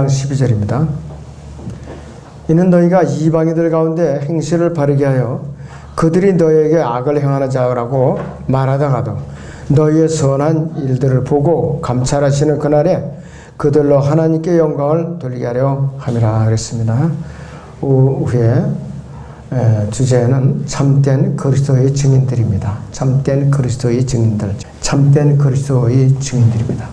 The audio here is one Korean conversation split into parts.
12절입니다. 이는 너희가 이방인들 가운데 행실을 바르게 하여 그들이 너희에게 악을 행하는 자라고 말하다가도 너희의 선한 일들을 보고 감찰하시는 그날에 그들로 하나님께 영광을 돌리게 하려 함이라 그랬습니다. 후에 주제는 참된 그리스도의 증인들입니다. 참된 그리스도의 증인들, 참된 그리스도의 증인들입니다.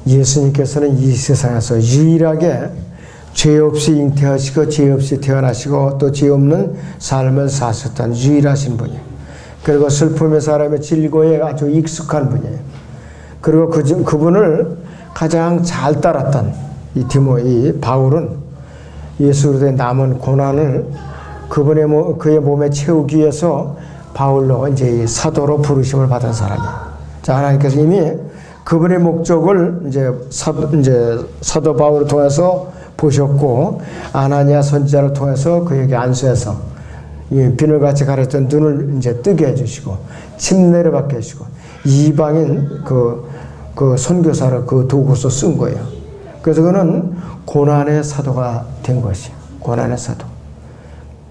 예수님께서는 이 세상에서 유일하게 죄 없이 잉태하시고 죄 없이 태어나시고 또 죄 없는 삶을 사셨던 유일하신 분이에요. 그리고 슬픔의 사람의 질고에 아주 익숙한 분이에요. 그리고 그분을 가장 잘 따랐던 이 바울은 예수 그리스도의 남은 고난을 그의 몸에 채우기 위해서 바울로 이제 사도로 부르심을 받은 사람이에요. 자, 하나님께서 이미 그분의 목적을 이제 사도 바울을 통해서 보셨고 아나니아 선지자를 통해서 그에게 안수해서 비늘같이 가렸던 눈을 이제 뜨게 해주시고 침례를 받게 해주시고 이방인 그 선교사를 그 도구서 쓴 거예요. 그래서 그는 고난의 사도가 된 것이에요. 고난의 사도.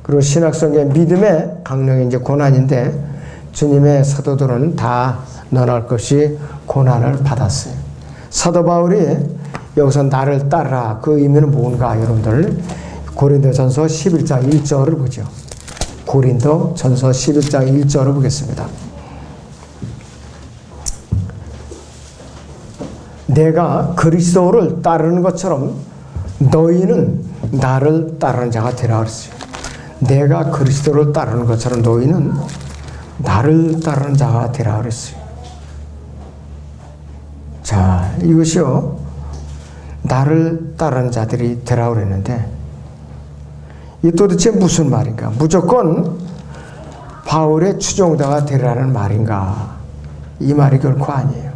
그리고 신학성경 믿음의 강령이 이제 고난인데 주님의 사도들은 다 논할 것이 고난을 받았어요. 사도 바울이 여기서 나를 따르라 그 의미는 뭔가 여러분들 고린도전서 11장 1절을 보죠. 고린도전서 11장 1절을 보겠습니다. 내가 그리스도를 따르는 것처럼 너희는 나를 따르는 자가 되라 그랬어요. 내가 그리스도를 따르는 것처럼 너희는 나를 따르는 자가 되라 그랬어요. 자, 이것이요. 나를 따르는 자들이 되라고 그랬는데 이 도대체 무슨 말인가? 무조건 바울의 추종자가 되라는 말인가? 이 말이 결코 아니에요.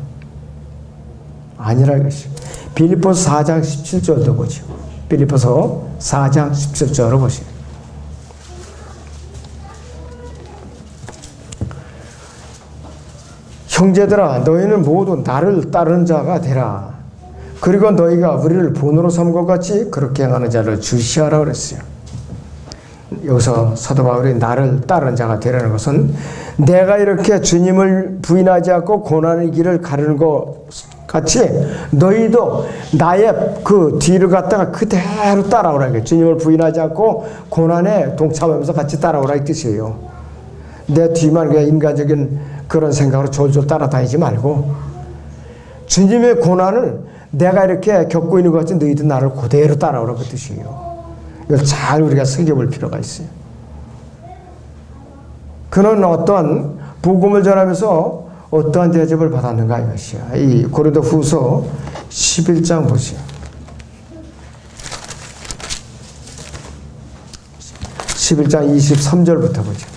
아니라 이것이. 빌립보서 4장 17절도 보죠. 빌립보서 4장 17절을 보시죠. 형제들아 너희는 모두 나를 따르는 자가 되라. 그리고 너희가 우리를 본으로 삼은 것 같이 그렇게 행하는 자를 주시하라 그랬어요. 여기서 사도 바울이 나를 따르는 자가 되라는 것은 내가 이렇게 주님을 부인하지 않고 고난의 길을 가르는 것 같이 너희도 나의 그 뒤를 갖다가 그대로 따라오라. 주님을 부인하지 않고 고난에 동참하면서 같이 따라오라 이 뜻이에요. 내 뒤만 그냥 인간적인 그런 생각으로 졸졸 따라다니지 말고 주님의 고난을 내가 이렇게 겪고 있는 것 같이 너희도 나를 그대로 따라오라 그 뜻이에요. 이걸 잘 우리가 새겨볼 필요가 있어요. 그는 어떤 복음을 전하면서 어떠한 대접을 받았는가 이것이야. 이 고린도 후서 11장 보세요. 11장 23절부터 보죠.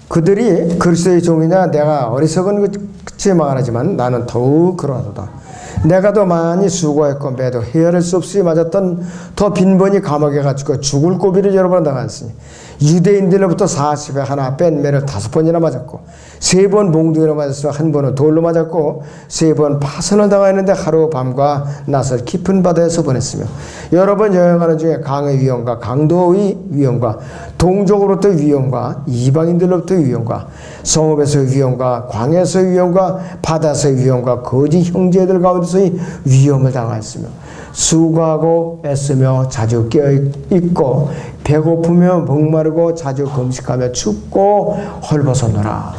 그들이 그리스도의 종이냐 내가 어리석은 그치 말하지만 나는 더욱 그러하도다. 내가 더 많이 수고했고 매도 헤아릴 수 없이 맞았던 더 빈번히 감옥에 갇히고 죽을 고비를 여러 번 당했으니 유대인들로부터 40에 하나 뺀 매를 5번이나 맞았고 3번 몽둥이로 맞았으며 1번은 돌로 맞았고 3번 파선을 당하였는데 하루 밤과 낮을 깊은 바다에서 보냈으며 여러 번 여행하는 중에 강의 위험과 강도의 위험과 동족으로부터의 위험과 이방인들로부터의 위험과 성읍에서의 위험과 광야에서의 위험과 바다에서의 위험과 거짓 형제들 가운데서의 위험을 당하였으며 수고하고 애쓰며 자주 깨어있고 배고프며 목마르고 자주 금식하며 춥고 헐벗었노라.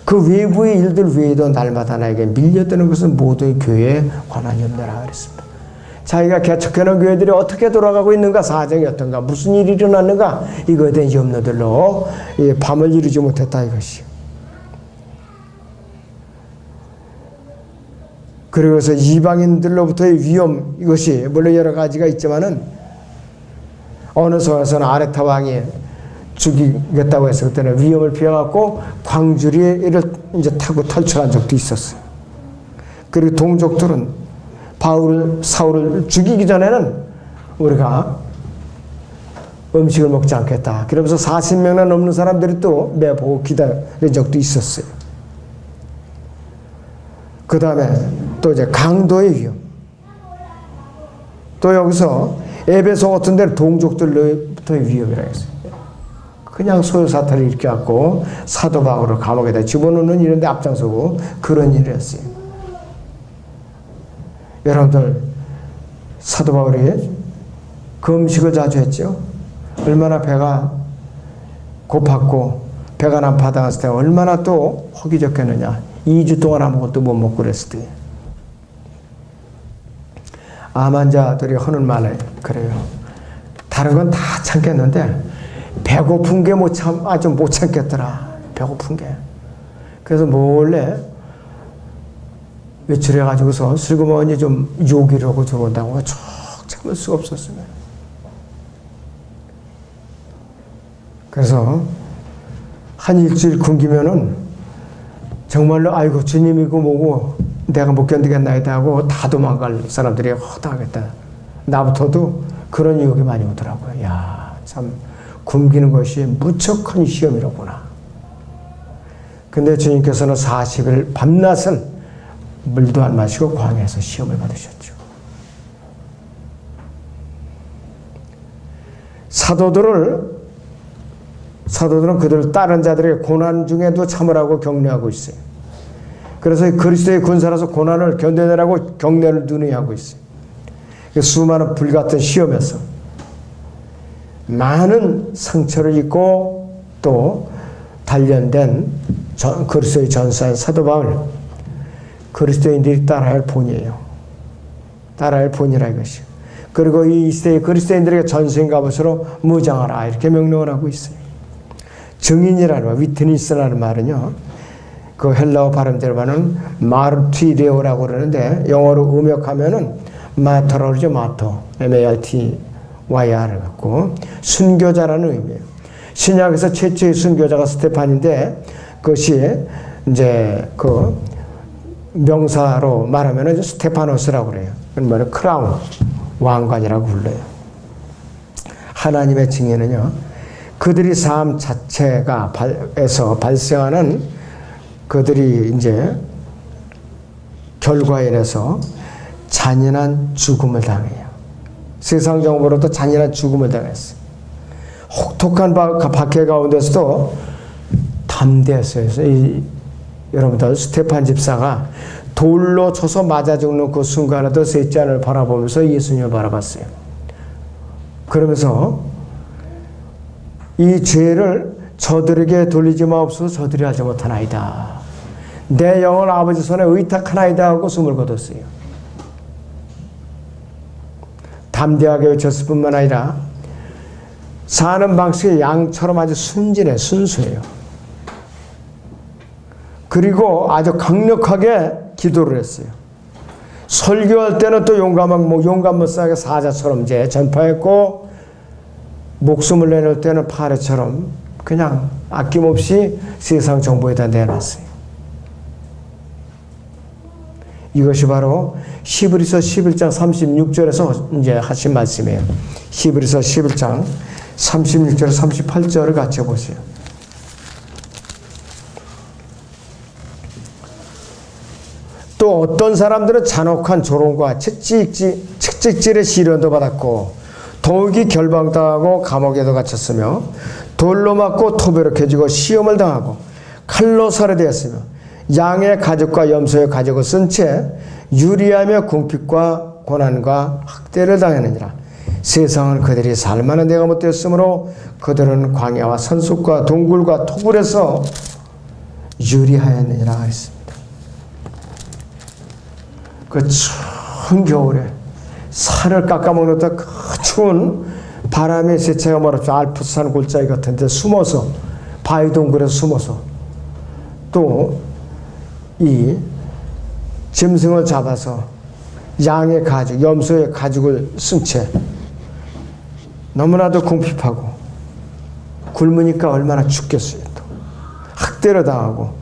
그 외부의 일들 외에도 날마다 나에게 밀려드는 것은 모두 교회에 관한이 없노라 그랬습니다. 자기가 개척해놓은 교회들이 어떻게 돌아가고 있는가, 사정이 어떤가, 무슨 일이 일어났는가, 이거에 대한 염려들로 밤을 이루지 못했다 이것이요. 그래서 이방인들로부터의 위험, 이것이 물론 여러 가지가 있지만은 어느 성에서는 아레타 왕이 죽이겠다고 해서 그때는 위험을 피해갖고 광주리를 이제 타고 탈출한 적도 있었어요. 그리고 동족들은 사울을 죽이기 전에는 우리가 음식을 먹지 않겠다. 그러면서 40명이나 넘는 사람들이 또 매보고 기다린 적도 있었어요. 그 다음에 또 이제 강도의 위험. 또 여기서 에베소 같은 데는 동족들로부터의 위협이라고 했어요. 그냥 소요사태를 일으켜갖고 사도 바울을 감옥에다 집어넣는 이런 데 앞장서고 그런 일을 했어요. 여러분들, 사도 바울이 금식을 자주 했죠. 얼마나 배가 고팠고 배가 난파당했을 때 얼마나 또 허기졌겠느냐. 2주 동안 아무것도 못 먹고 그랬을 때. 암 환자들이 하는 말에 그래요. 다른 건 다 참겠는데 배고픈 게 아주 못 참겠더라. 배고픈 게. 그래서 몰래 외출해가지고서 슬그머니 좀 요기를 하고 들어온다고 쭉 참을 수가 없었어요. 그래서 한 일주일 굶기면은 정말로 아이고 주님이고 뭐고 내가 못 견디겠나이다 하고 다 도망갈 사람들이 허다하겠다. 나부터도 그런 유혹이 많이 오더라고요. 야, 참 굶기는 것이 무척 큰 시험이로구나. 근데 주님께서는 40일 밤낮은 물도 안 마시고 광야에서 시험을 받으셨죠. 사도들은 그들 다른 자들의 고난 중에도 참으라고 격려하고 있어요. 그래서 그리스도의 군사라서 고난을 견뎌내라고 격려를 누누이 하고 있어요. 수많은 불같은 시험에서 많은 상처를 입고 또 단련된 그리스도의 전사인 사도 바울, 그리스도인들이 따라야 할 본이에요. 따라야 할 본이라 이것이요. 그리고 이 시대의 그리스도인들에게 전수인 갑옷으로 무장하라 이렇게 명령을 하고 있어요. 증인이라는 말, 위트니스라는 말은요, 그 헬라어 발음대로 말하는 마르티레오라고 그러는데 영어로 음역하면은 마터라고 그러죠. 마터, M-A-R-T-Y-R을 갖고 순교자라는 의미예요. 신약에서 최초의 순교자가 스테판인데 그것이 이제 그 명사로 말하면은 스테파노스라고 그래요. 그러면 크라운, 왕관이라고 불러요. 하나님의 증인은요, 그들이 삶 자체가 에서 발생하는 그들이 이제 결과에 인해서 잔인한 죽음을 당해요. 세상 정보로도 잔인한 죽음을 당했어요. 혹독한 박해 가운데서도 담대했어요. 여러분들 스테판 집사가 돌로 쳐서 맞아 죽는 그 순간에도 셋째 하늘을 바라보면서 예수님을 바라봤어요. 그러면서 이 죄를 저들에게 돌리지 마옵소서. 저들이 하지 못하나이다. 내 영을 아버지 손에 의탁하나이다 하고 숨을 거뒀어요. 담대하게 외쳤을 뿐만 아니라 사는 방식이 양처럼 아주 순진해, 순수해요. 그리고 아주 강력하게 기도를 했어요. 설교할 때는 또 용감무쌍하게 사자처럼 이제 전파했고, 목숨을 내놓을 때는 파래처럼 그냥 아낌없이 세상 정보에다 내놨어요. 이것이 바로 히브리서 11장 36절에서 이제 하신 말씀이에요. 히브리서 11장 36절 38절을 같이 보세요. 또 어떤 사람들은 잔혹한 조롱과 채찍질의 시련도 받았고 더욱이 결방당하고 감옥에도 갇혔으며 돌로 맞고 토배로 캐지고 시험을 당하고 칼로 살해되었으며 양의 가죽과 염소의 가죽을 쓴 채 유리하며 궁핍과 고난과 학대를 당했느니라. 세상은 그들이 살만한 데가 못되었으므로 그들은 광야와 산속과 동굴과 토굴에서 유리하였느니라 했습니다. 그 추운 겨울에 살을 깎아먹는 그 추운 바람의 세차가 말없죠. 알프스산 골짜기 같은 데 숨어서, 바위 동굴에서 숨어서 또 이 짐승을 잡아서 양의 가죽, 염소의 가죽을 쓴 채 너무나도 궁핍하고 굶으니까 얼마나 죽겠어요. 또 학대를 당하고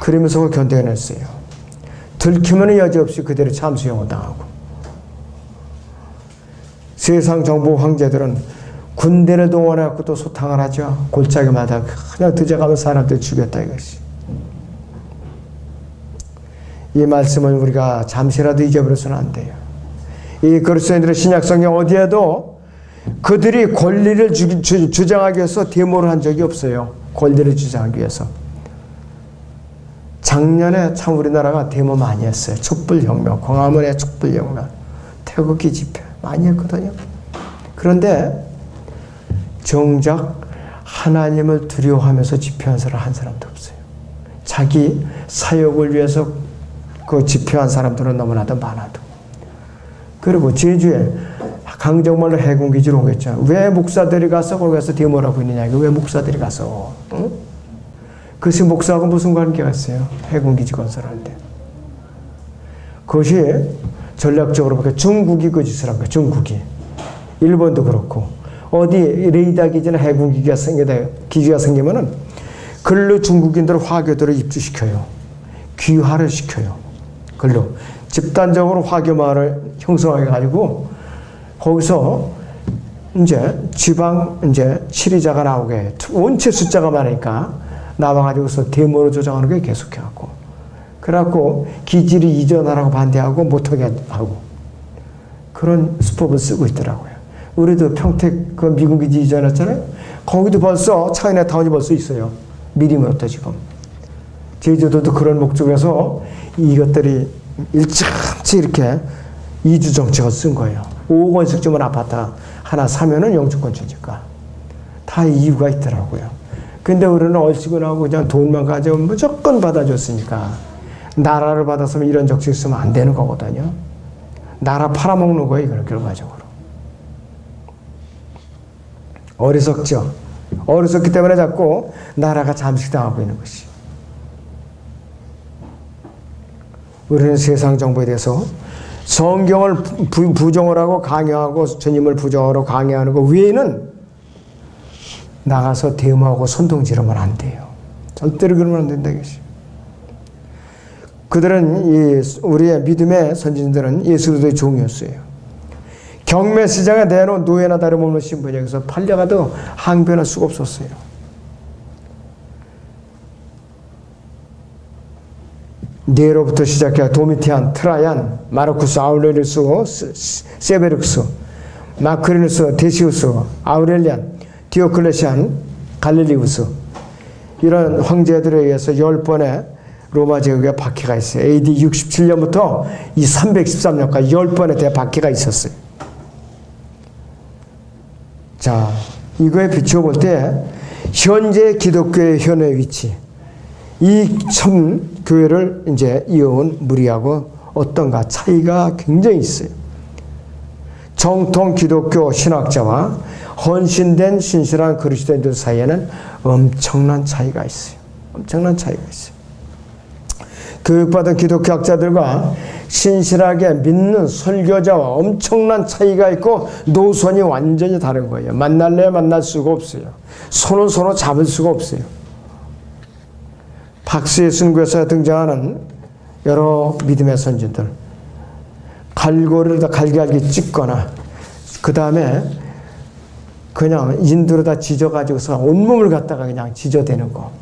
그러면서 견뎌냈어요. 들키면 여지없이 그대로 참수형을 당하고 세상 정보 황제들은 군대를 동원해갖고 또 소탕을 하죠. 골짜기마다 그냥 들어가면 사람들 죽였다 이것이. 이 말씀을 우리가 잠시라도 잊어버려서는 안 돼요. 이 그리스도인들의 신약성경 어디에도 그들이 권리를 주장하기 위해서 데모를 한 적이 없어요. 권리를 주장하기 위해서. 작년에 참 우리나라가 데모 많이 했어요. 촛불혁명, 광화문의 촛불혁명, 태극기 집회 많이 했거든요. 그런데 정작 하나님을 두려워하면서 집회한 사람 한 사람도 없어요. 자기 사역을 위해서 그 집회한 사람들은 너무나도 많아도. 그리고 제주에 강정말로 해군기지로 오겠죠. 왜 목사들이 가서 거기 가서 데모를 하고 있느냐. 왜 목사들이 가서. 응? 그것이 목사하고 무슨 관계가 있어요. 해군기지 건설하는데. 그것이 전략적으로 보니까 중국이 그 짓을 한 거예요. 중국이. 일본도 그렇고. 어디 레이더 기지나 해군기지가 생기면은 글로 중국인들을 화교도를 입주시켜요. 귀화를 시켜요. 글로. 집단적으로 화교마을을 형성해 가지고 거기서 이제 지방 이제 치리자가 나오게 원체 숫자가 많으니까 나와가지고서 데모로 조장하는 게 계속해갖고 그래갖고 기지를 이전하라고 반대하고 못하게 하고 그런 수법을 쓰고 있더라고요. 우리도 평택 그 미군 기지 이전했잖아요. 거기도 벌써 차이나타운이 벌써 있어요. 미리부터 지금. 제주도도 그런 목적에서 이것들이 일찌감치 이렇게 이주 정책을 쓴 거예요. 5억 원씩 주면 아파트 하나 사면은 영주권 주니까. 다 이유가 있더라고요. 근데 우리는 얼씨구나하고 그냥 돈만 가져오면 무조건 받아줬으니까. 나라를 받았으면 이런 정책 쓰면 안 되는 거거든요. 나라 팔아먹는 거예요, 이걸 결과적으로. 어리석죠. 어리석기 때문에 자꾸 나라가 잠식당하고 있는 것이. 우리는 세상 정보에 대해서 성경을 부정을 하고 강요하고 주님을 부정하고 강요하는 것 외에는 나가서 데모하고 선동 지르면 안 돼요. 절대로 그러면 안 된다 이것이. 그들은 우리의 믿음의 선진들은 예수 그리스도의 종이었어요. 경매 시장에 내놓은 노예나 다름없는 신분이 여기서 팔려가도 항변할 수가 없었어요. 네로부터 시작해 도미티안, 트라얀, 마르쿠스, 아우렐리우스, 세베룩스, 마크리누스, 데시우스, 아우렐리안, 디오클레시안, 갈릴리우스 이런 황제들에 의해서 10번의 로마 제국의 박해가 있어요. AD 67년부터 이 313년까지 10번의 대박해가 있었어요. 자, 이거에 비추어 볼 때 현재 기독교의 현의 위치, 이 참 교회를 이제 이어온 무리하고 어떤가 차이가 굉장히 있어요. 정통 기독교 신학자와 헌신된 신실한 그리스도인들 사이에는 엄청난 차이가 있어요. 엄청난 차이가 있어요. 교육받은 기독교 학자들과 신실하게 믿는 설교자와 엄청난 차이가 있고 노선이 완전히 다른 거예요. 만날래 만날 수가 없어요. 손은 서로 잡을 수가 없어요. 박수의 순교에서 등장하는 여러 믿음의 선진들 갈고리를 갈기갈기 찍거나 그 다음에 그냥 인두로다 지져가지고서 온몸을 갖다가 그냥 지져대는 거.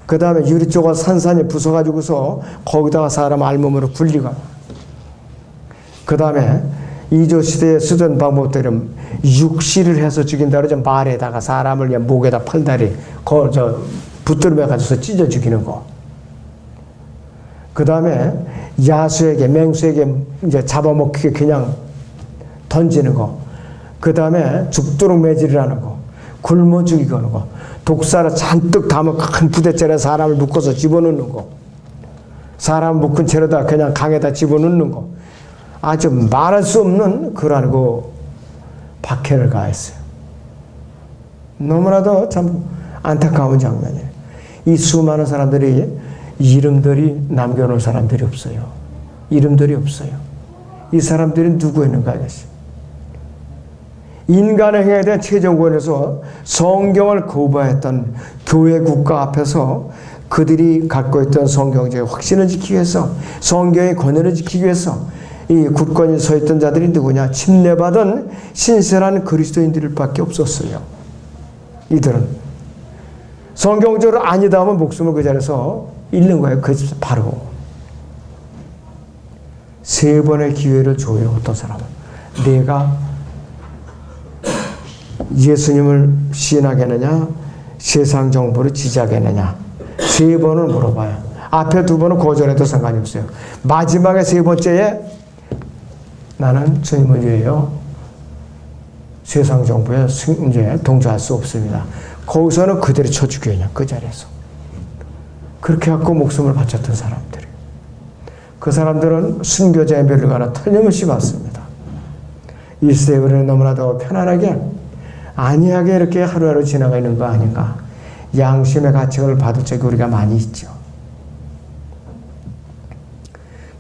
그 다음에 유리 쪽을 산산히 부숴가지고서 거기다가 사람 알몸으로 굴리거나. 그 다음에 이조시대에 쓰던 방법들은 육시를 해서 죽인다 그러죠. 말에다가 사람을 그냥 목에다 팔다리 붙들며 가지고서 찢어 죽이는 거. 그 다음에 야수에게 맹수에게 이제 잡아먹히게 그냥 던지는 거. 그 다음에 죽도록 매질이라는 거. 굶어 죽이는 거. 독사를 잔뜩 담은 큰 부대째에 사람을 묶어서 집어넣는 거. 사람 묶은 채로다 그냥 강에다 집어넣는 거. 아주 말할 수 없는 그러한 그 박해를 가했어요. 너무나도 참 안타까운 장면이에요. 이 수많은 사람들이 이름들이 남겨놓을 사람들이 없어요. 이름들이 없어요. 이 사람들이 누구였는가 하겠어요. 인간의 행위에 대한 최종권에서 성경을 거부했던 교회 국가 앞에서 그들이 갖고 있던 성경적인 확신을 지키기 위해서 성경의 권위를 지키기 위해서 이 굳건히 서 있던 자들이 누구냐? 침례받은 신실한 그리스도인들밖에 없었어요. 이들은 성경적으로 아니다 하면 목숨을 그 자리에서 잃는 거예요. 그 바로 3번의 기회를 줘요. 어떤 사람은 내가 예수님을 시인하겠느냐, 세상 정보를 지지하겠느냐, 3번을 물어봐요. 앞에 2번은 거절해도 상관이 없어요. 마지막에 3번째에 나는 주님을 위하여 세상 정부에 이제 동조할 수 없습니다. 거기서는 그대로 쳐 죽여요. 그 자리에서. 그렇게 갖고 목숨을 바쳤던 사람들이. 그 사람들은 순교자의 멸류관을 틀림없이 받습니다. 이 시대에 우리는 너무나도 편안하게 안이하게 이렇게 하루하루 지나가 있는 거 아닌가. 양심의 가책을 받을 적이 우리가 많이 있죠.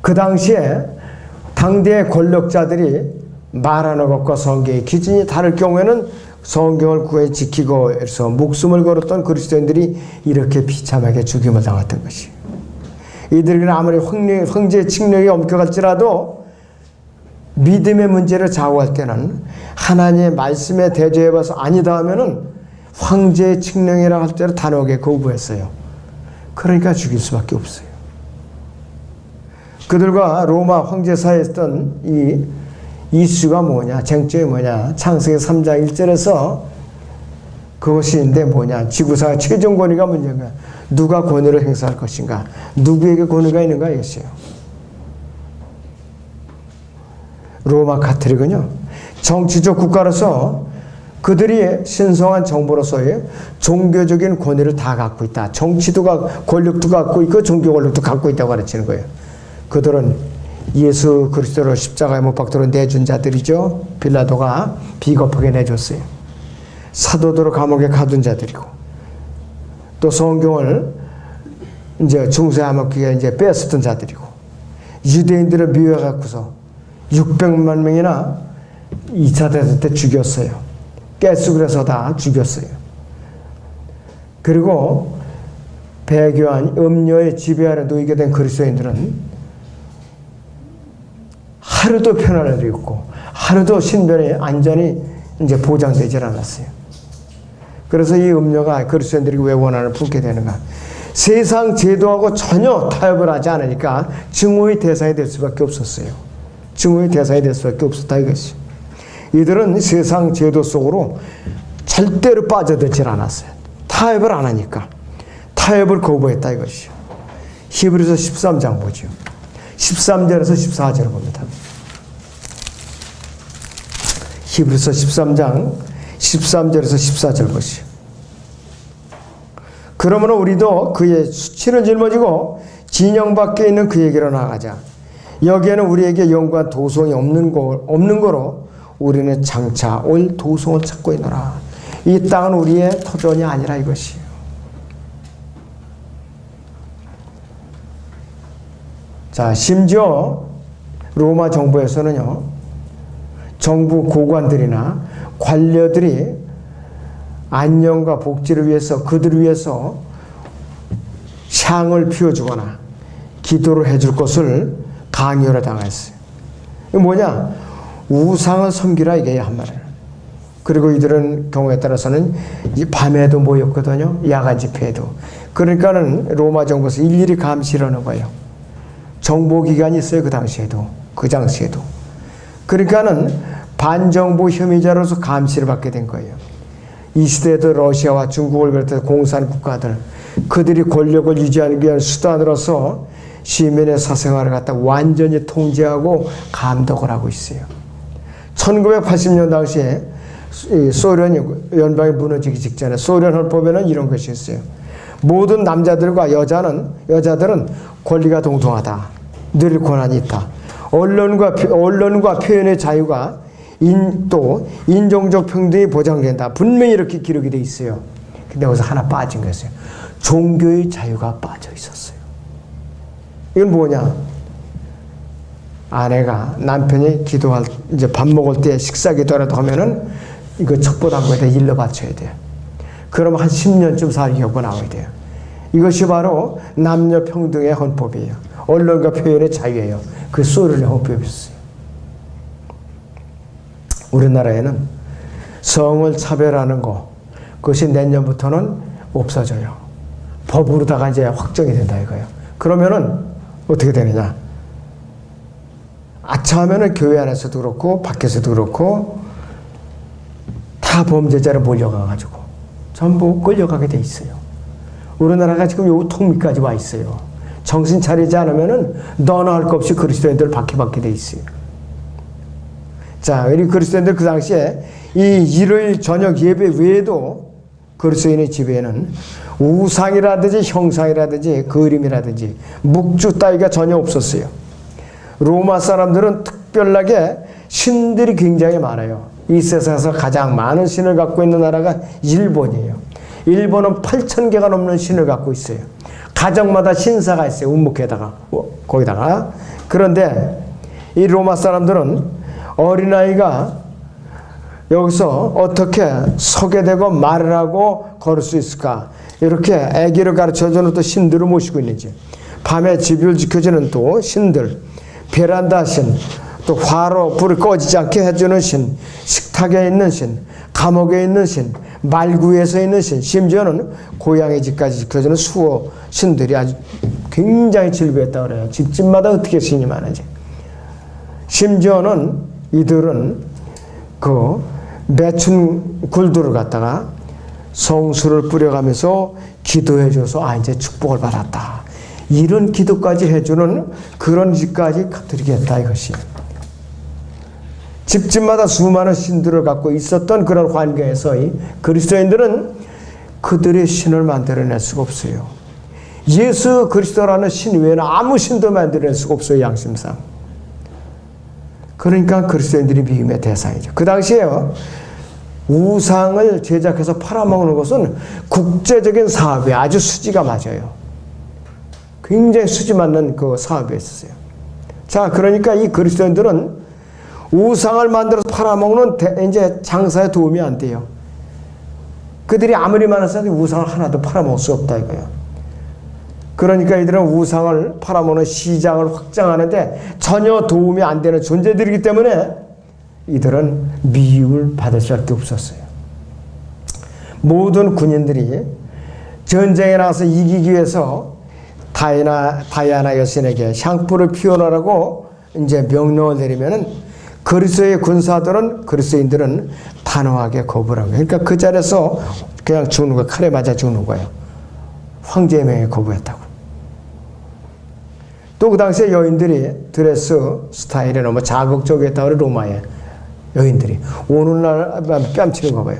그 당시에 당대의 권력자들이 말하는 것과 성경의 기준이 다를 경우에는 성경을 구해 지키고 해서 목숨을 걸었던 그리스도인들이 이렇게 비참하게 죽임을 당했던 것이에요. 이들은 아무리 황제의 칙령이 엄격할지라도 믿음의 문제를 좌우할 때는 하나님의 말씀에 대조해봐서 아니다 하면은 황제의 칙령이라 할 때를 단호하게 거부했어요. 그러니까 죽일 수밖에 없어요. 그들과 로마 황제 사이에 있던 이 이슈가 뭐냐, 쟁점이 뭐냐, 창세기 3장 1절에서 그것인데 뭐냐, 지구사의 최종 권위가 문제인가, 누가 권위를 행사할 것인가, 누구에게 권위가 있는가 이것이에요. 로마 가톨릭은요, 정치적 국가로서 그들이 신성한 정부로서의 종교적인 권위를 다 갖고 있다. 정치도 권력도 갖고 있고 종교 권력도 갖고 있다고 가르치는 거예요. 그들은 예수 그리스도를 십자가에 못 박도록 내준 자들이죠. 빌라도가 비겁하게 내줬어요. 사도들을 감옥에 가둔 자들이고, 또 성경을 이제 중세 암흑기에 이제 뺏었던 자들이고, 유대인들을 미워해 갖고서 600만 명이나 2차 대전 때 죽였어요. 깨수그려서 다 죽였어요. 그리고 배교한 음료의 지배 아래 놓이게 된 그리스도인들은 하루도 편안을 누렸고 하루도 신변의 안전이 이제 보장되질 않았어요. 그래서 이 음료가 그리스도인들이 왜 원한을 품게 되는가? 세상 제도하고 전혀 타협을 하지 않으니까 증오의 대상이 될 수밖에 없었어요. 증오의 대상이 될 수밖에 없었다 이것이. 이들은 세상 제도 속으로 절대로 빠져들질 않았어요. 타협을 안 하니까. 타협을 거부했다 이것이요. 히브리서 13장 보죠. 13절에서 14절을 봅니다. 히브리서 13장 13절에서 14절 보시오. 그러므로 우리도 그의 수치를 짊어지고 진영 밖에 있는 그에게로 나아가자. 여기에는 우리에게 영과 도성이 없는 거로 우리는 장차 올 도성을 찾고 있노라. 이 땅은 우리의 터전이 아니라 이것이에요. 자, 심지어 로마 정부에서는요, 정부 고관들이나 관료들이 안녕과 복지를 위해서 그들을 위해서 향을 피워주거나 기도를 해줄 것을 강요를 당했어요. 이게 뭐냐? 우상을 섬기라 이게 한 말이에요. 그리고 이들은 경우에 따라서는 밤에도 모였거든요. 야간 집회에도. 그러니까는 로마 정부에서 일일이 감시를 하는 거예요. 정보기관이 있어요. 그 당시에도. 그 당시에도. 그러니까는 반정부 혐의자로서 감시를 받게 된 거예요. 이 시대에도 러시아와 중국을 비롯해서 공산 국가들, 그들이 권력을 유지하기 위한 수단으로서 시민의 사생활을 갖다 완전히 통제하고 감독을 하고 있어요. 1980년 당시에 소련 연방이 무너지기 직전에 소련 헌법에는 이런 것이 있어요. 모든 남자들과 여자들은 권리가 동등하다. 늘 권한이 있다. 언론과 표현의 자유가 또 인종적 평등이 보장된다. 분명히 이렇게 기록이 돼 있어요. 근데 거기서 하나 빠진 거였어요. 종교의 자유가 빠져 있었어요. 이건 뭐냐? 아내가 남편이 이제 밥 먹을 때 식사 기도라도 하면은 이거 첩보단 거에다 일러 바쳐야 돼요. 그럼 한 10년쯤 살려고 나와야 돼요. 이것이 바로 남녀 평등의 헌법이에요. 언론과 표현의 자유예요. 그 소련의 헌법이었어요. 우리나라에는 성을 차별하는 거, 그것이 내년부터는 없어져요. 법으로다가 이제 확정이 된다 이거예요. 그러면은 어떻게 되느냐? 아차하면은 교회 안에서도 그렇고 밖에서도 그렇고 다 범죄자로 몰려가가지고 전부 끌려가게 돼 있어요. 우리나라가 지금 요 통미까지 와 있어요. 정신 차리지 않으면은 너나 할 것 없이 그리스도인들 박해받게 돼 있어요. 자, 우리 그리스도인들 그 당시에 이 일요일 저녁 예배 외에도 그리스도인의 집에는 우상이라든지 형상이라든지 그림이라든지 묵주 따위가 전혀 없었어요. 로마 사람들은 특별하게 신들이 굉장히 많아요. 이 세상에서 가장 많은 신을 갖고 있는 나라가 일본이에요. 일본은 8,000개가 넘는 신을 갖고 있어요. 가정마다 신사가 있어요. 운목에다가 거기다가. 그런데 이 로마 사람들은 어린아이가 여기서 어떻게 서게 되고 말을 하고 걸을 수 있을까, 이렇게 아기를 가르쳐주는 또 신들을 모시고 있는지, 밤에 집을 지켜주는 또 신들, 베란다 신, 또 화로 불을 꺼지지 않게 해주는 신, 식탁에 있는 신, 감옥에 있는 신, 말구에서 있는 신, 심지어는 고향의 집까지 지켜주는 수호 신들이 아주 굉장히 즐거웠다고 그래요. 집집마다 어떻게 신이 많은지. 심지어는 이들은 그 매춘 굴들을 갖다가 성수를 뿌려가면서 기도해줘서 이제 축복을 받았다, 이런 기도까지 해주는 그런 짓까지 드리겠다 이것이. 집집마다 수많은 신들을 갖고 있었던 그런 환경에서 이 그리스도인들은 그들의 신을 만들어낼 수가 없어요. 예수 그리스도라는 신 외에는 아무 신도 만들어낼 수가 없어요, 양심상. 그러니까 그리스도인들이 미움의 대상이죠. 그 당시에요, 우상을 제작해서 팔아먹는 것은 국제적인 사업이 아주 수지가 맞아요. 굉장히 수지 맞는 그 사업이었어요. 자, 그러니까 이 그리스도인들은 우상을 만들어서 팔아먹는 이제 장사에 도움이 안 돼요. 그들이 아무리 많아서 우상을 하나도 팔아먹을 수 없다 이거예요. 그러니까 이들은 우상을 팔아먹는 시장을 확장하는데 전혀 도움이 안 되는 존재들이기 때문에 이들은 미움을 받을 수밖에 없었어요. 모든 군인들이 전쟁에 나가서 이기기 위해서 다이아나 여신에게 향불을 피워놓으라고 이제 명령을 내리면은 그리스도의 군사들은, 그리스도인들은 단호하게 거부를 한 거예요. 그러니까 그 자리에서 그냥 죽는 거예요. 칼에 맞아 죽는 거예요. 황제의 명에 거부했다고. 또 그 당시에 여인들이 드레스 스타일에 너무 자극적이었다고 그래요. 로마의 여인들이 오늘날 뺨치는 거 봐요.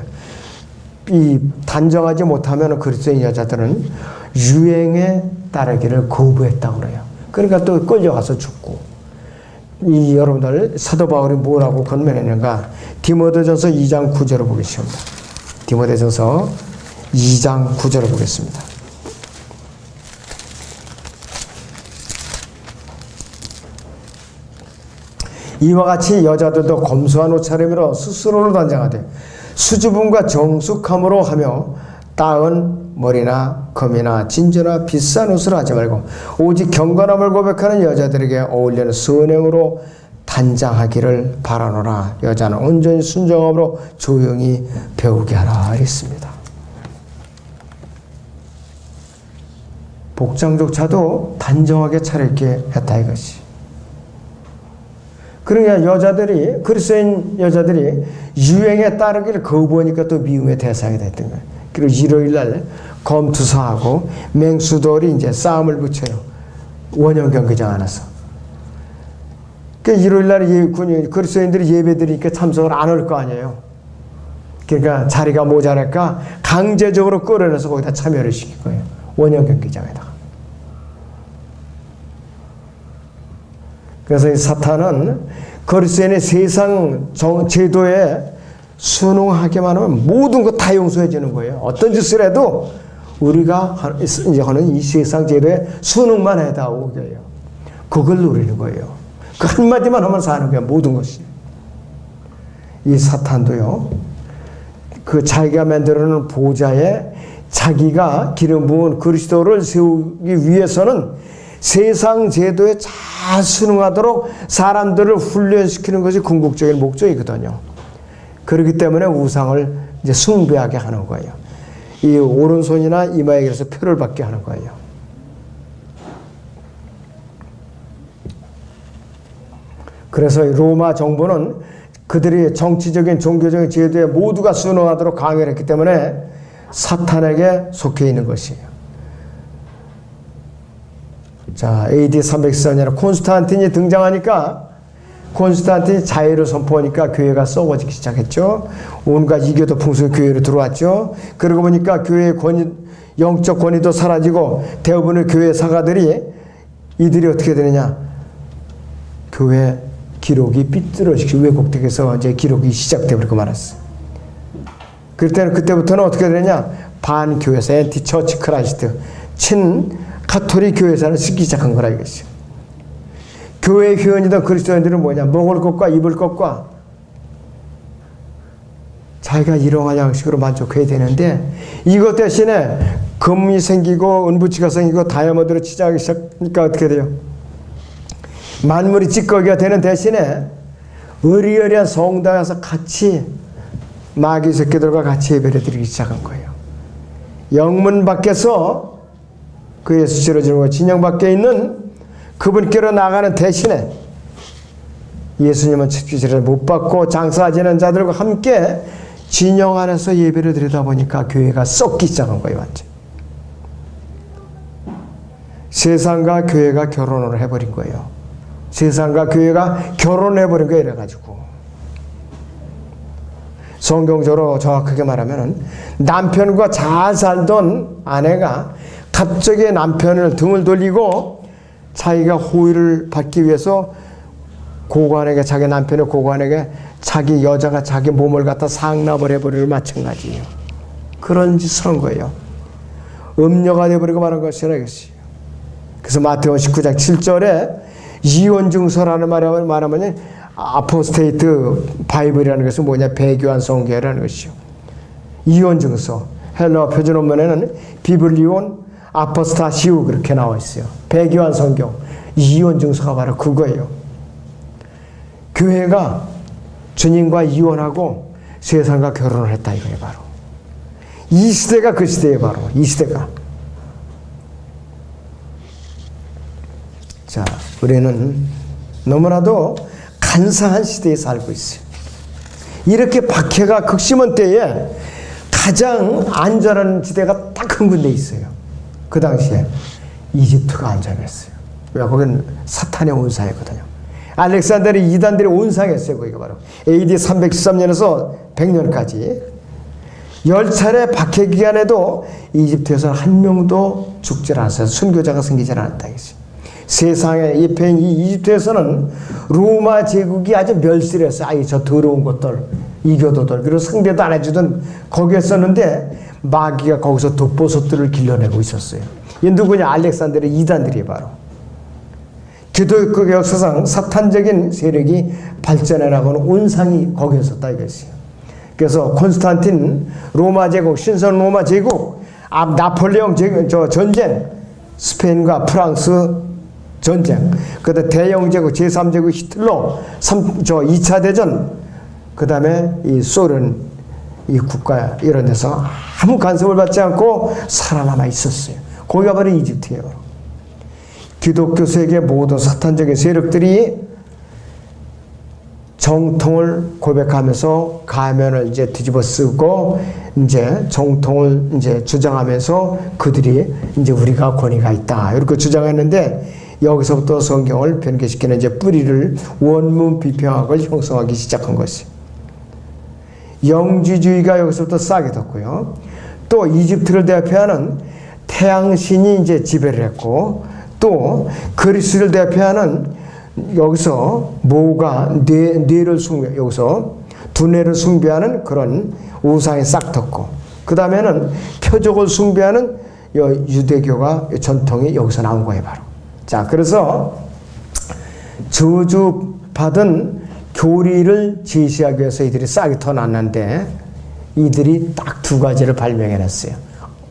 이 단정하지 못하면 그리스도인 여자들은 유행에 따르기를 거부했다고 그래요. 그러니까 또 끌려가서 죽고. 이 여러분들 사도 바울이 뭐라고 권면했는가? 디모데전서 2장 9절을 보겠습니다. 디모데전서 2장 9절을 보겠습니다. 이와 같이 여자들도 검소한 옷차림으로 스스로를 단장하되 수줍음과 정숙함으로 하며 따은 머리나 검이나 진주나 비싼 옷을 하지 말고 오직 경건함을 고백하는 여자들에게 어울리는 선행으로 단장하기를 바라노라. 여자는 온전히 순종함으로 조용히 배우게 하라 했습니다. 복장조차도 단정하게 차려입게 했다 이것이. 그러니까 여자들이, 그리스도인 여자들이 유행에 따르기를 거부하니까 또 미움의 대상이 됐던 거예요. 그리고 일요일날 검투사하고 맹수돌이 이제 싸움을 붙여요. 원형 경기장 안에서. 그러니까 일요일날 그리스도인들이 예배드리니까 참석을 안 할 거 아니에요. 그러니까 자리가 모자랄까 강제적으로 끌어내서 거기다 참여를 시킬 거예요. 원형 경기장에다가. 그래서 이 사탄은 그리스도인의 세상 제도에 순응하기만 하면 모든 거 다 용서해 주는 거예요. 어떤 짓을 해도 우리가 이제 하는 이 세상 제도에 순응만 해다오 거예요. 그걸 노리는 거예요. 그 한마디만 하면 사는 거예요. 모든 것이. 이 사탄도요, 그 자기가 만들어놓은 보좌에 자기가 기름 부은 그리스도를 세우기 위해서는 세상 제도에 잘 순응하도록 사람들을 훈련시키는 것이 궁극적인 목적이거든요. 그렇기 때문에 우상을 이제 숭배하게 하는 거예요. 이 오른손이나 이마에 그래서 표를 받게 하는 거예요. 그래서 로마 정부는 그들이 정치적인 종교적인 제도에 모두가 순응하도록 강요를 했기 때문에 사탄에게 속해 있는 것이에요. 자, AD 314년에 콘스탄틴이 등장하니까 콘스탄틴이 자유를 선포하니까 교회가 썩어지기 시작했죠. 온갖 이교도 풍속이 교회로 들어왔죠. 그러고 보니까 교회의 권위, 영적 권위도 사라지고 대부분의 교회 사가들이 이들이 어떻게 되느냐, 교회 기록이 삐뚤어지고 왜곡되어서 이제 기록이 시작되고 말았어요. 그때부터는 어떻게 되느냐, 반교회사, 엔티처치 크라이스트, 친 가톨릭 교회사를 쓰기 시작한 거라 이것이요. 교회 회원이던 그리스도인들은 뭐냐, 먹을 것과 입을 것과 자기가 이러한 양식으로 만족해야 되는데 이것 대신에 금이 생기고 은부치가 생기고 다이아몬드로 치장하기 시작하니까 어떻게 돼요? 만물이 찌꺼기가 되는 대신에 의리의리한 성당에 가서 같이 마귀 새끼들과 같이 예배를 드리기 시작한 거예요. 영문 밖에서 그 예수 치러지는 거 진영 밖에 있는 그분께로 나가는 대신에 예수님은 집시를 못 받고 장사하지는 자들과 함께 진영 안에서 예배를 드리다 보니까 교회가 썩기 시작한 거예요. 완전 세상과 교회가 결혼을 해버린 거예요. 세상과 교회가 결혼해버린 거예요. 이래가지고 성경적으로 정확하게 말하면 남편과 잘 살던 아내가 갑자기 남편을 등을 돌리고 자기가 호의를 받기 위해서 고관에게, 자기 남편의 고관에게 자기 여자가 자기 몸을 갖다 상납을 해버리는 마찬가지예요. 그런 짓을 한 거예요. 음녀가 되어버리고 말한 것이라 이것이에요. 그래서 마태복음 19장 7절에 이혼증서라는 말을 말하면 아포스테이트 바이블이라는 것은 뭐냐, 배교한 성경이라는 것이요. 이혼증서, 헬라어 표준 원문에는 비블리온 아포스타시우 그렇게 나와 있어요. 배교한 성경, 이혼증서가 바로 그거예요. 교회가 주님과 이혼하고 세상과 결혼을 했다 이거예요. 바로 이 시대가 그 시대예요. 바로 이 시대가. 자, 우리는 너무나도 간사한 시대에 살고 있어요. 이렇게 박해가 극심한 때에 가장 안전한 지대가 딱 한 군데 있어요. 그 당시에 이집트가 안전했어요. 왜? 거기는 사탄의 온상이거든요. 알렉산더의 이단들이 온상했어요. 거기가 바로 AD 313년에서 100년까지 10차례 박해 기간에도 이집트에서는 한 명도 죽지 않았어요. 순교자가 생기지 않았다. 세상의 옆에 이 이집트에서는 로마 제국이 아주 멸시를 했어요. 아이 저 더러운 것들, 이교도들, 그리고 상대도 안 해주던 거기에 썼는데 마귀가 거기서 독보석들을 길러내고 있었어요. 이 누구냐? 알렉산더의 이단들이 바로 기독교 역사상 사탄적인 세력이 발전해 나가는 온상이 거기에 있었다 이것이에요. 그래서 콘스탄틴 로마 제국, 신선 로마 제국, 나폴레옹 전쟁, 스페인과 프랑스 전쟁, 그다음 대영 제국, 제3제국 히틀러, 2차 대전, 그 다음에 이 소련 이 국가 이런 데서 아무 간섭을 받지 않고 살아남아 있었어요. 거기가 바로 이집트예요. 기독교 세계 모든 사탄적인 세력들이 정통을 고백하면서 가면을 이제 뒤집어 쓰고 이제 정통을 이제 주장하면서 그들이 이제 우리가 권위가 있다 이렇게 주장했는데 여기서부터 성경을 변개시키는 이제 뿌리를 원문 비평학을 형성하기 시작한 것이. 영지주의가 여기서부터 싹이 텄고요. 또 이집트를 대표하는 태양신이 이제 지배를 했고 또 그리스를 대표하는 여기서 모가 뇌를 숭배, 여기서 두뇌를 숭배하는 그런 우상이 싹 텄고 그 다음에는 표적을 숭배하는 유대교가 전통이 여기서 나온 거예요. 바로. 자, 그래서 저주받은 교리를 제시하기 위해서 이들이 싹이 터났는데 이들이 딱 두 가지를 발명해냈어요.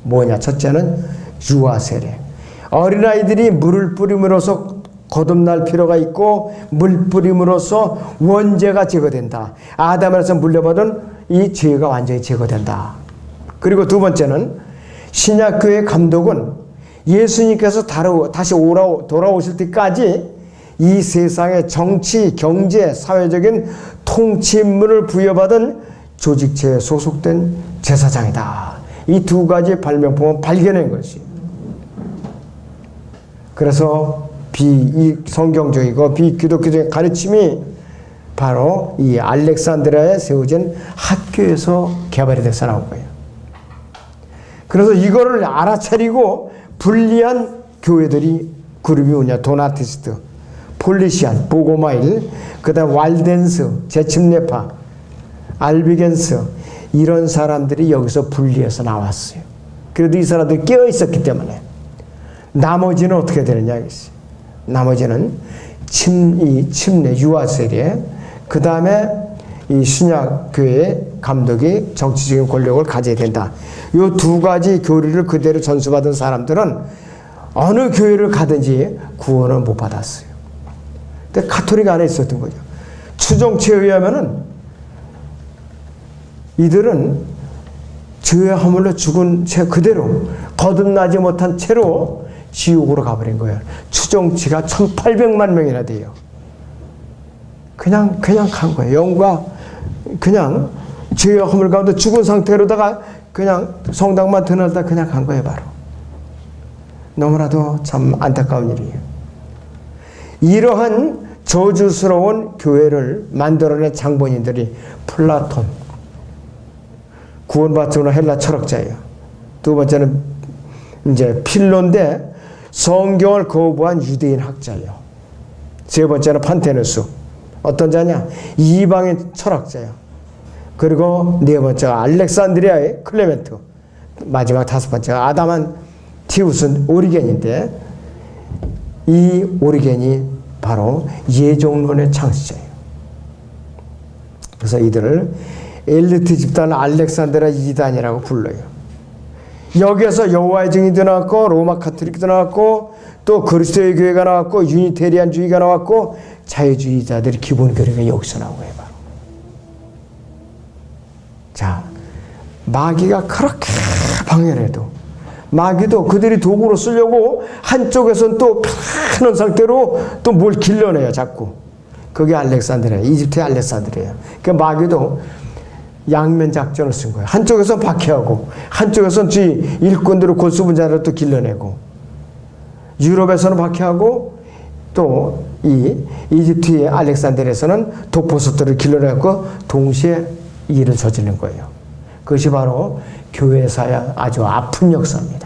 뭐냐? 첫째는 유아 세례. 어린아이들이 물을 뿌림으로써 거듭날 필요가 있고 물 뿌림으로써 원죄가 제거된다. 아담에서 물려받은 이 죄가 완전히 제거된다. 그리고 두 번째는 신약교회 감독은 예수님께서 다시 돌아오실 때까지 이 세상의 정치, 경제, 사회적인 통치 임무를 부여받은 조직체에 소속된 제사장이다. 이 두 가지 발명품을 발견한 것이. 그래서 이 성경적이고 비기독교적인 가르침이 바로 이 알렉산드리아에 세워진 학교에서 개발이 돼서 나온 거예요. 그래서 이거를 알아차리고 분리한 교회들이 그룹이 뭐냐? 도나티스트, 폴리시안, 보고마일, 그 다음 왈덴스, 제침네파, 알비겐스, 이런 사람들이 여기서 분리해서 나왔어요. 그래도 이 사람들이 깨어 있었기 때문에. 나머지는 어떻게 되느냐? 나머지는 침례, 유아세례, 그 다음에 이 신약교회 감독이 정치적인 권력을 가져야 된다. 이 두 가지 교리를 그대로 전수받은 사람들은 어느 교회를 가든지 구원을 못 받았어요. 근데 가톨릭 안에 있었던 거죠. 추정치에 의하면은 이들은 죄의 허물로 죽은 채 그대로 거듭나지 못한 채로 지옥으로 가버린 거예요. 추정치가 1800만 명이나 돼요. 그냥 간 거예요. 영과 그냥 죄의 허물 가운데 죽은 상태로다가 그냥 성당만 드나들다 그냥 간 거예요, 바로. 너무나도 참 안타까운 일이에요. 이러한 저주스러운 교회를 만들어낸 장본인들이 플라톤, 구원받은 헬라 철학자예요. 두 번째는 이제 필로인데 성경을 거부한 유대인 학자예요. 세 번째는 판테누스, 어떤 자냐? 이방인 철학자예요. 그리고 네 번째가 알렉산드리아의 클레멘트, 마지막 다섯 번째가 아담안티우스 오리겐인데, 이 오리겐이 바로 예종론의 창시자예요. 그래서 이들을 엘리트 집단 알렉산드리아 이단이라고 불러요. 여기에서 여호와의 증인도 나왔고, 로마 카톨릭도 나왔고, 또 그리스도의 교회가 나왔고, 유니테리안주의가 나왔고, 자유주의자들의 기본 교리가 여기서 나온 거예요, 바로. 자, 마귀가 그렇게 방해해도 마귀도 그들이 도구로 쓰려고 한쪽에서는 또 편한 상태로 또 뭘 길러내요, 자꾸. 그게 알렉산드리아, 이집트의 알렉산드리아. 그 마귀도 양면 작전을 쓴 거예요. 한쪽에서 박해하고, 한쪽에서는 지 일꾼들을 골수분자를 또 길러내고, 유럽에서는 박해하고, 또 이 이집트의 알렉산드리아에서는 독보석들을 길러내고 동시에 일을 저지른 거예요. 그것이 바로 교회사의 아주 아픈 역사입니다.